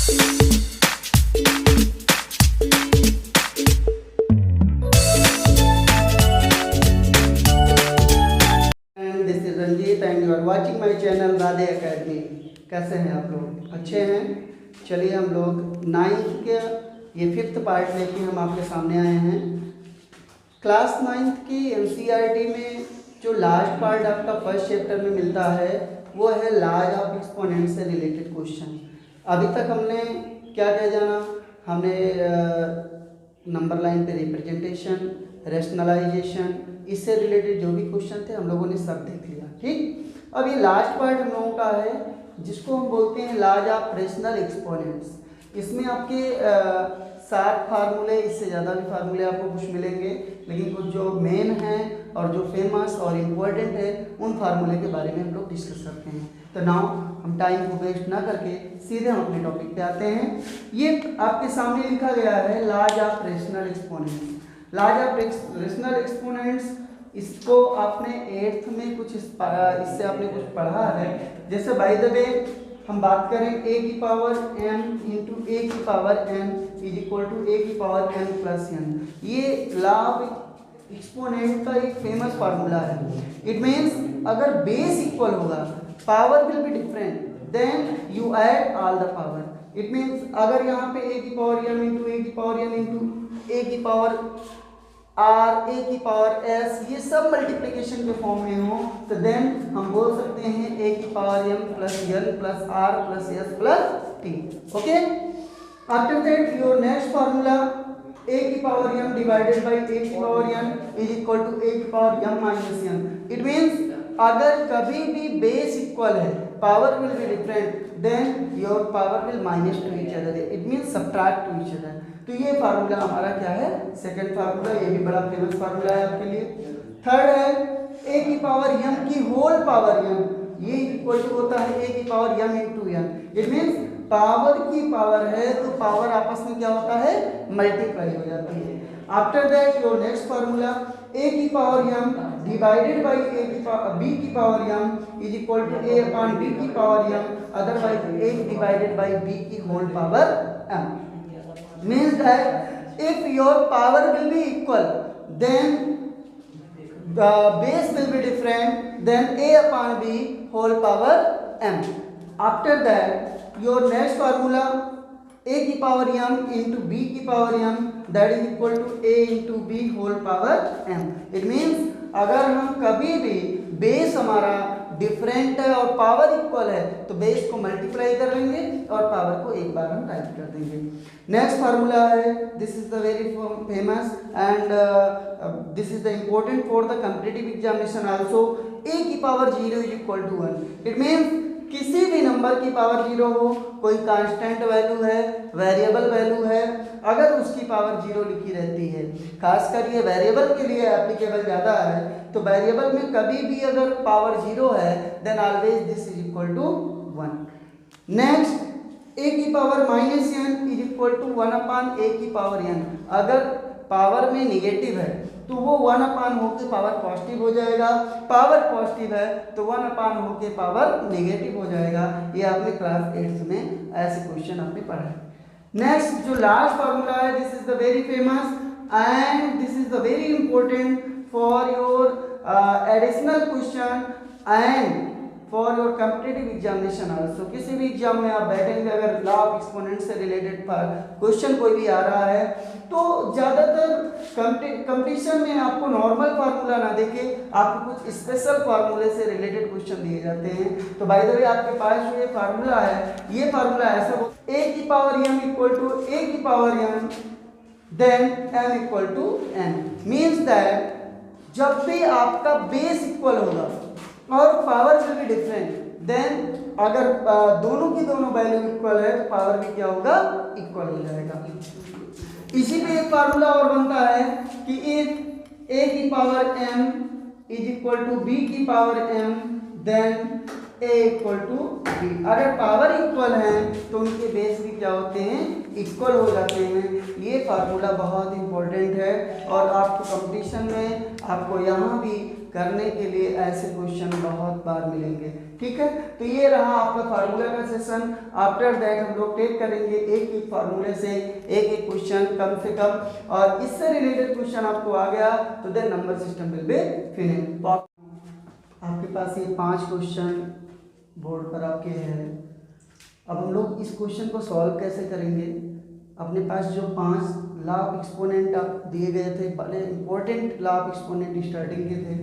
And you are watching my channel Radhe academy. कैसे हैं आप लोग? अच्छे हैं। चलिए हम लोग 9th के ये 5th पार्ट लेके हम आपके सामने आए हैं। क्लास 9th की एनसीईआरटी में जो लास्ट पार्ट आपका फर्स्ट चैप्टर में मिलता है वो है लाज ऑफ एक्सपोनेंट से रिलेटेड क्वेश्चन। अभी तक हमने क्या क्या जाना? हमने नंबर लाइन पे रिप्रेजेंटेशन, रैशनलाइजेशन, इससे रिलेटेड जो भी क्वेश्चन थे हम लोगों ने सब देख लिया। ठीक, अब ये लास्ट पार्ट हम लोगों का है जिसको हम बोलते हैं लाज ऑफ रेशनल एक्सपोनेंट्स। इसमें आपके 60 फार्मूले, इससे ज़्यादा भी फार्मूले आपको कुछ मिलेंगे, लेकिन कुछ जो मेन हैं और जो फेमस और इम्पोर्टेंट है उन फार्मूले के बारे में हम लोग डिस्कस करते हैं। तो नाउ हम टाइम को वेस्ट ना करके सीधे हम अपने टॉपिक पे आते हैं। ये आपके सामने लिखा गया है लाज ऑफ रेशनल एक्सपोनेंट्स। लाज ऑफ रेशनल एक्सपोनेंट्स, इसको आपने 8th में कुछ इससे आपने कुछ पढ़ा है। जैसे बाय द वे हम बात करें a की पावर m इंटू a की power n is equal to a की पावर n प्लस n। ये लॉ ऑफ एक्सपोनेंट का एक फेमस फार्मूला है। इट मीन्स अगर बेस इक्वल होगा, power will be different, then you add all the power. It means अगर यहाँ पे a की पावर m इंटू a की पावर n इंटू a की पावर r, a की पावर s, ये सब मल्टीप्लिकेशन के फॉर्म में हो तो देन हम बोल सकते हैं a की power m plus n plus r plus s plus t। Okay, after that your next formula a की power m divided by a की power n is equal to a की power m minus n। It means अगर कभी भी base equal है, power will be different, then your power will minus to each other. It means subtract to each other. तो ये formula हमारा क्या है? Second formula. ये भी बड़ा फेमस फार्मूला है आपके लिए। थर्ड है a की पावर m की होल पावर m, ये इक्वल टू होता है a की power m into n। It means power की पावर है तो पावर आपस में क्या होता है? मल्टीप्लाई हो जाती है। After that your next formula a की power m divided by b की power m is equal to a upon b की power m, otherwise a divided by b की whole power m। Means that if your power will be equal, then the base will be different, then a upon b whole power m. After that your next formula a की power m into b की power m, that is equal to a into b whole power m. It means अगर हम कभी भी base हमारा different है और power equal है तो बेस को मल्टीप्लाई कर लेंगे और पावर को एक बार हम टाइप कर देंगे। नेक्स्ट फार्मूला है, this is the very famous and this is the important for the competitive examination also. a की power 0 is equal to 1। It means किसी भी नंबर की पावर 0 हो, कोई कांस्टेंट वैल्यू है, वेरिएबल वैल्यू है, अगर उसकी पावर 0 लिखी रहती है, खासकर ये वेरिएबल के लिए एप्लीकेबल ज़्यादा है, तो वेरिएबल में कभी भी अगर पावर 0 है then always this is equal to 1। Next a की power minus n is equal to 1 upon a की पावर n। अगर पावर में निगेटिव है तो वो 1 अपान होके पावर पॉजिटिव हो जाएगा, पावर पॉजिटिव है तो 1 अपान होके पावर नेगेटिव हो जाएगा। ये आपने क्लास 8 में ऐसे क्वेश्चन आपने पढ़ा है। नेक्स्ट जो लास्ट फार्मूला है, this is the very famous and this is the very important for your additional question and for your competitive examination also. किसी भी एग्जाम में आप बैठेंगे, अगर लॉ ऑफ एक्सपोनेंट से रिलेटेड क्वेश्चन कोई भी आ रहा है तो ज़्यादातर कंपटीशन में आपको नॉर्मल फार्मूला ना देके आपको कुछ स्पेशल फार्मूले से रिलेटेड क्वेश्चन दिए जाते हैं। तो बाय द वे आपके पास जो ये फार्मूला है, ये फार्मूला ऐसा हो a की power m equal to a की power m then m equal to n। Means that जब भी आपका बेस इक्वल होगा और power will be different, then अगर दोनों की दोनों वैल्यू इक्वल है तो पावर भी क्या होगा? इक्वल हो जाएगा। इसी पे एक फार्मूला और बनता है कि इफ a की power m is equal to b की power m then a equal to b। अगर पावर इक्वल है तो उनके बेस भी क्या होते हैं? इक्वल हो जाते हैं। ये फार्मूला बहुत इंपॉर्टेंट है और आपको कंपटीशन में आपको यहाँ भी करने के लिए ऐसे क्वेश्चन बहुत बार मिलेंगे। ठीक है, तो ये रहा आपका फार्मूला का सेशन। आफ्टर दैट हम लोग टेक करेंगे एक एक फार्मूले से एक एक क्वेश्चन कम से कम, और इससे रिलेटेड क्वेश्चन आपको आ गया तो then number system will be finish. आपके पास ये 5 क्वेश्चन बोर्ड पर आपके हैं। अब हम लोग इस क्वेश्चन को सॉल्व कैसे करेंगे। अपने पास जो 5 लॉ ऑफ एक्सपोनेंट आप दिए गए थे, बड़े important law of exponent starting के थे,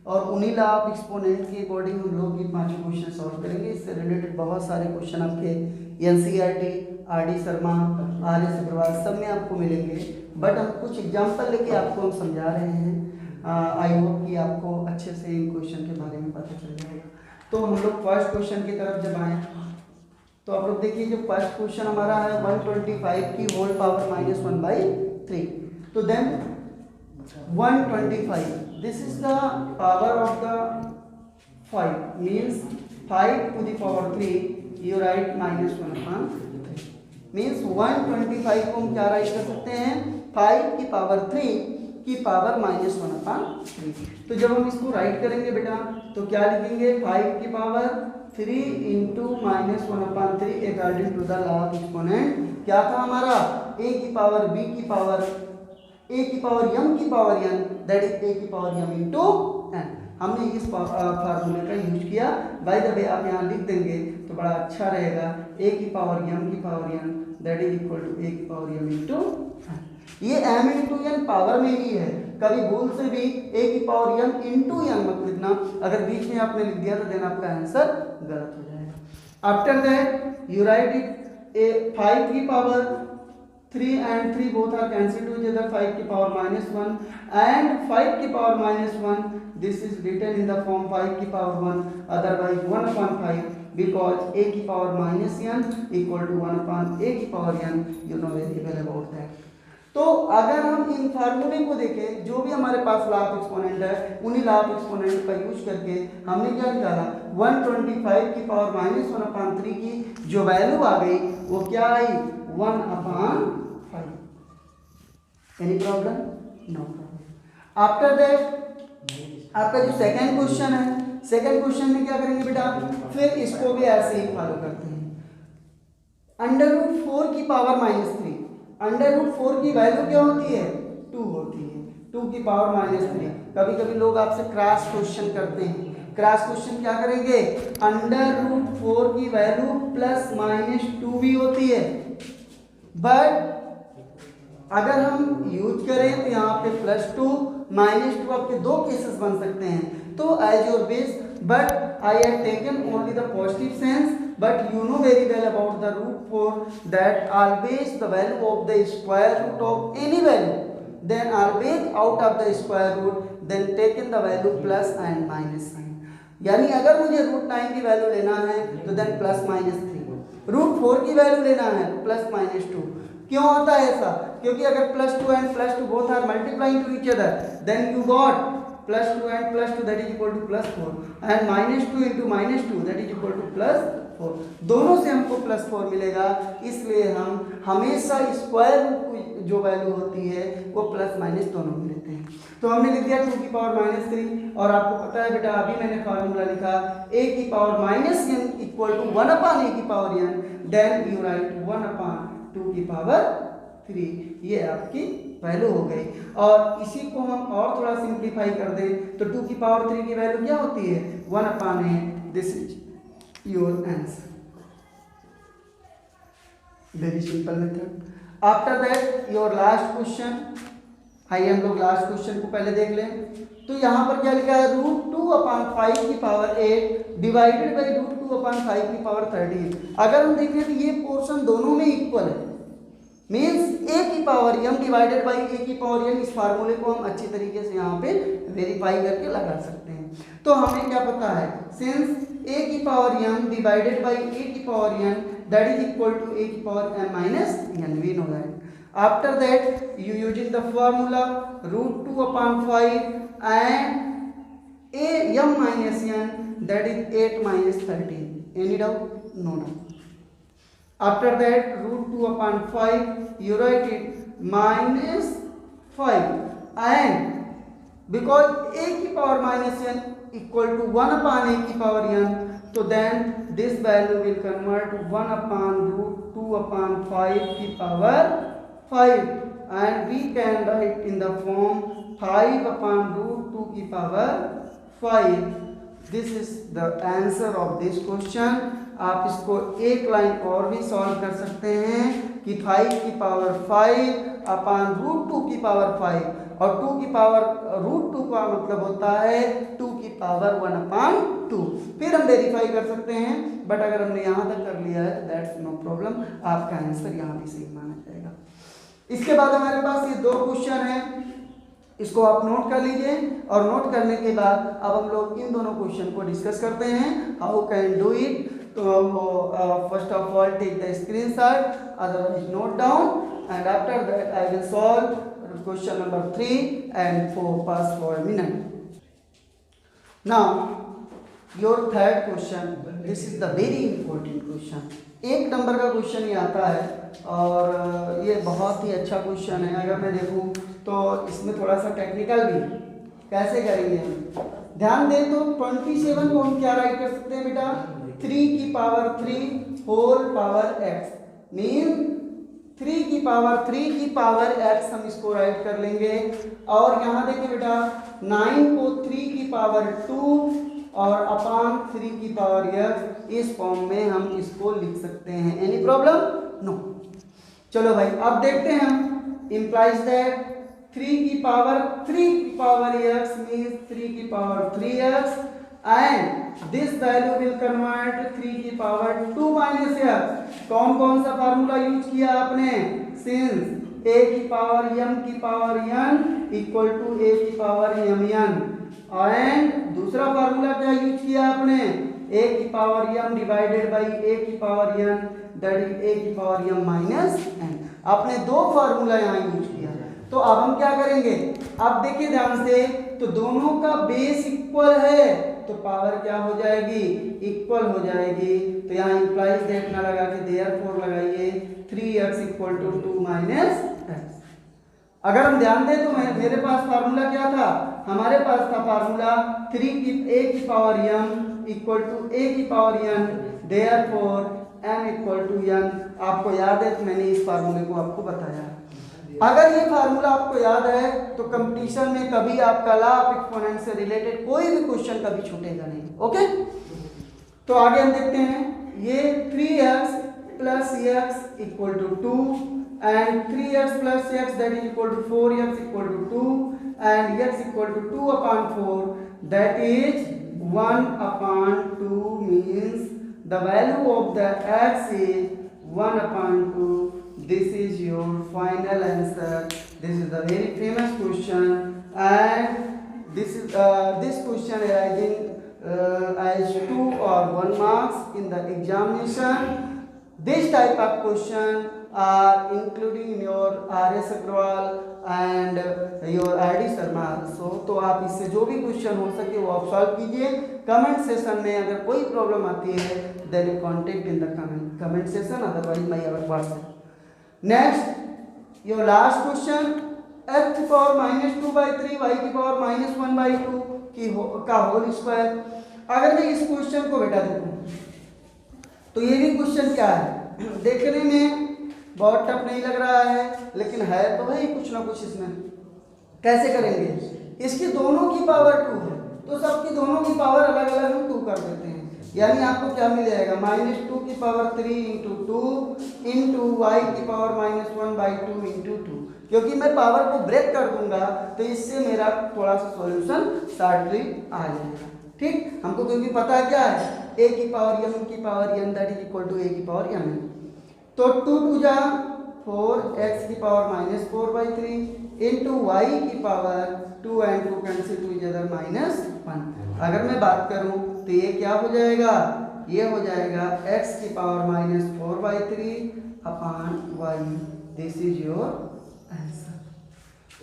और उन्हीं लॉ ऑफ एक्सपोनेंट के अकॉर्डिंग हम लोग ये 5 क्वेश्चन सॉल्व करेंगे। इससे रिलेटेड बहुत सारे क्वेश्चन आपके NCERT, RD Sharma, R S Agarwal सब में आपको मिलेंगे, बट हम कुछ एग्जाम्पल लेके आपको हम समझा रहे हैं। आई होप कि आपको अच्छे से इन क्वेश्चन के बारे में पता चल जाएगा। तो हम लोग फर्स्ट क्वेश्चन की तरफ जब आए तो आप लोग देखिए, जो फर्स्ट क्वेश्चन हमारा है 125 की होल पावर -1/3। तो then 125, this is the power of the 5, means 5 to the power 3 you write -1/3, means 125 को हम क्या राइट कर सकते हैं, 5 की पावर 3 की पावर -1/3। तो जब हम इसको राइट करेंगे बेटा तो क्या लिखेंगे, 5 की power 3 into -1/3 according to the law of exponent. क्या था हमारा, a की पावर b की पावर a की पावर m की power n, that is a की पावर m इंटू n। हमने इस फार्मूले का यूज किया। बाय द वे आप यहाँ लिख देंगे तो बड़ा अच्छा रहेगा, a की पावर m की power n that is equal to a की पावर m इंटू n। ये m इंटू n पावर में ही है, कभी भूल से भी a की पावर m इंटू n मत लिखना। अगर बीच में आपने लिख दिया तो देन आपका आंसर गलत हो जाएगा। After that you right it, 5 की power 3 and 3 both are cancelled to each other, 5 की पावर -1 and 5 की power -1, this is written in the form 5 की पावर 1, otherwise 1/5, because a की power -n equal to 1/a की power n, you know very well about that। तो अगर हम इन फार्मूले को देखें, जो भी हमारे पास लॉ ऑफ एक्सपोनेंट है उन्हीं लॉ ऑफ एक्सपोनेंट का यूज करके हमने क्या निकाला, 125 की पावर -1/3 की जो वैल्यू आ गई वो क्या आई, 1/5। Any problem, no problem. After that आपका जो सेकंड क्वेश्चन है, सेकंड क्वेश्चन में क्या करेंगे बेटा, फिर इसको भी ऐसे ही फॉलो करते हैं। √4 की पावर -3, √4 की वैल्यू क्या होती है, 2 होती है, 2 की पावर -3। कभी कभी लोग आपसे क्रॉस क्वेश्चन करते हैं, क्रॉस क्वेश्चन क्या करेंगे, √4 की वैल्यू +-2 भी होती है, बट अगर हम यूज करें तो यहाँ पे +2 -2 आपके 2 केसेस बन सकते हैं। तो as your base, but I have taken only the positive sense, but you know very well about the √4 that always the value of the square root of any value, then always out of the square root then taken the value plus and minus sign। यानी अगर मुझे √9 की value लेना है तो then +-3, √4 की value लेना है तो +-2। क्यों होता है ऐसा, क्योंकि अगर +2 and +2 both are multiplying to each other, then you got +2 and +2 that is equal to +4 and -2 into -2 that is equal to +4। दोनों से हमको +4 मिलेगा, इसलिए हम हमेशा स्क्वायर रूट जो वैल्यू होती है वो +- दोनों में लेते हैं। तो हमने लिख दिया 2 की पावर -3, और आपको पता है बेटा अभी मैंने फार्मूला लिखा, a की power -n equal to 1/a की power n, then you write 1/2 की पावर 3। ये आपकी वैल्यू हो गई। और इसी को हम और थोड़ा सिंप्लीफाई कर दें तो 2 की पावर 3 की वैल्यू क्या होती है, 1/a। This is your answer, very simple method. After that your last question, आइए हम लोग लास्ट क्वेश्चन को पहले देख लें। तो यहाँ पर क्या लिखा है, √2/5 की पावर 8 डिवाइडेड बाई √2/5 की पावर 13। अगर हम देखें तो ये पोर्शन दोनों में इक्वल है, मीन्स a की power m divided by a की पावर n। इस फार्मूले को हम अच्छी तरीके से यहाँ पे वेरीफाई करके लगा सकते हैं। तो हमें क्या पता है, सिंस a की power m divided by a की power n that is equal to a की power m-n, we know that. After that you using the formula √2/5 and m-n that is 8-13। Any doubt? No doubt। After that √2/5 you write it -5 and because a की power -n equal to 1/a की power n, तो then this value will convert 1/√2/5 की power 5 and we can write in the form 5/√2 की power 5. This is the answer of this question. आप इसको एक line और भी सॉल्व कर सकते हैं कि 5 की पावर 5/√2 की पावर 5 और 2 की पावर √2 का मतलब होता है 2 की पावर 1/2. फिर हम वेरीफाई कर सकते हैं, बट अगर हमने यहाँ तक कर लिया है तो दैट्स नो प्रॉब्लम. आपका आंसर यहाँ भी सही माना जाएगा. इसके बाद हमारे पास ये 2 क्वेश्चन हैं, इसको आप नोट कर लीजिए. और नोट करने के बाद अब हम लोग इन दोनों क्वेश्चन को डिस्कस करते हैं, हाउ कैन डू इट. तो first of all take the screenshot, otherwise note down, and after that I will solve question number 3 and 4 pass for a minute. Now your third question, this is the very important question. 1 number का question ये आता है और ये बहुत ही अच्छा question है. अगर मैं देखूं तो इसमें थोड़ा सा टेक्निकल भी. कैसे करेंगे हम, ध्यान दें तो 27 को हम क्या राइट कर सकते हैं बेटा, 3 की power 3 whole power x, mean 3 की पावर x हम इसको राइट कर लेंगे. और यहाँ देखिए बेटा 9 को 3 की पावर 2 और अपान 3 की पावर x, इस फॉर्म में हम इसको लिख सकते हैं. Any problem? नो. चलो भाई अब देखते हैं हम. इम्प्लाइज दैट 3 की पावर x मीन्स 3 की power 3x and this value will convert 3 की पावर 2 minus x. कौन सा फार्मूला यूज किया आपने, सिंस a की पावर m की power n equal to a की पावर mn. एंड दूसरा फार्मूला क्या यूज किया आपने, a की power m divided by a की power n that is a की पावर m माइनस n. आपने 2 फार्मूला यहाँ यूज किया. तो अब हम क्या करेंगे, अब देखिए ध्यान से, तो दोनों का बेस इक्वल है तो पावर क्या हो जाएगी, इक्वल हो जाएगी. तो यहाँ इंप्लाइज दैट ना लगा के देयरफॉर लगाइए 3x equal to 2 minus x. अगर हम ध्यान दें तो मेरे पास फार्मूला क्या था, हमारे पास था फार्मूला 3 की a की power m equal to a की power n, therefore m equal to n. आपको याद है तो मैंने इस फार्मूले को आपको बताया. अगर ये फार्मूला आपको याद है तो कंपटीशन में कभी आपका लॉ ऑफ एक्सपोनेंट से रिलेटेड कोई भी क्वेश्चन कभी छूटेगा नहीं. ओके, तो आगे हम देखते हैं. ये 3x plus x equal to 2 and 3x plus x that is equal to 4x equal to 2 and x equal to 2/4 that is 1/2 means the value of the x is 1/2. This is your final answer. This is a very famous question, and this question arising as 2 or 1 marks in the examination. This type of question are including in your R.S. Agrawal and your R.D. Sharma. तो आप इससे जो भी question हो सके वो आप solve कीजिए. कमेंट सेशन में अगर कोई प्रॉब्लम आती है then you contact in the comment session, otherwise my WhatsApp. Next your last question, x की पावर -2/3 y की पावर -1/2 का होल स्क्वायर. अगर मैं इस क्वेश्चन को बेटा देखूं तो ये भी क्वेश्चन क्या है, देखने में बहुत टफ नहीं लग रहा है लेकिन है तो भाई कुछ ना कुछ इसमें. कैसे करेंगे, इसकी दोनों की पावर 2 है तो सबकी दोनों की पावर अलग अलग हम 2 कर देते हैं. यानी आपको क्या मिल जाएगा, -2 की पावर 3 इंटू 2 इंटू y की पावर -1/2 इंटू 2. क्योंकि मैं पावर को ब्रेक कर दूंगा तो इससे मेरा थोड़ा सा सॉल्यूशन शॉर्टली आ जाएगा. ठीक, हमको क्योंकि पता है क्या है, a की पावर m की power n that is equal to a की पावर m. तो 2 2 जा 4 x की पावर -4/3 इंटू y की power 2 and 2 cancel to each other -1. अगर मैं बात करूं तो ये क्या हो जाएगा, ये हो जाएगा x की power -4/3 upon y. This is your answer.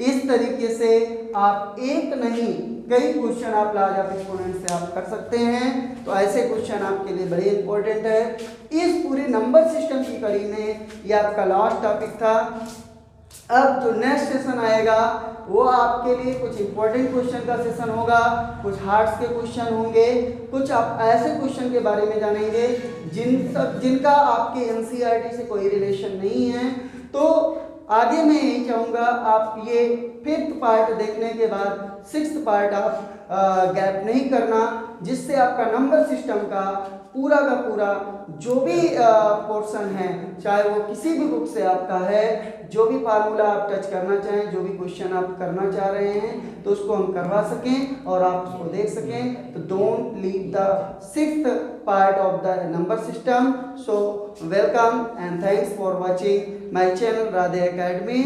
इस तरीके से आप एक नहीं कई क्वेश्चन आप लॉ ऑफ एक्सपोनेंट से आप कर सकते हैं. तो ऐसे क्वेश्चन आपके लिए बड़े इंपॉर्टेंट है. इस पूरे नंबर सिस्टम की कड़ी में ये आपका लास्ट टॉपिक था. अब जो नेक्स्ट सेशन आएगा वो आपके लिए कुछ इंपॉर्टेंट क्वेश्चन का सेशन होगा, कुछ हार्ट्स के क्वेश्चन होंगे, कुछ आप ऐसे क्वेश्चन के बारे में जानेंगे जिनका आपके एनसीईआरटी से कोई रिलेशन नहीं है। तो आगे मैं यही चाहूँगा आप ये 5th पार्ट देखने के बाद 6th पार्ट आप गैप नहीं करना, जिससे आपका नंबर सिस्टम का पूरा जो भी पोर्शन है, चाहे वो किसी भी बुक से आपका है, जो भी फार्मूला आप टच करना चाहें, जो भी क्वेश्चन आप करना चाह रहे हैं, तो उसको हम करवा सकें और आप उसको देख सकें। तो don't leave the 6th part of the number system. So welcome and thanks for watching my channel Radhe Academy.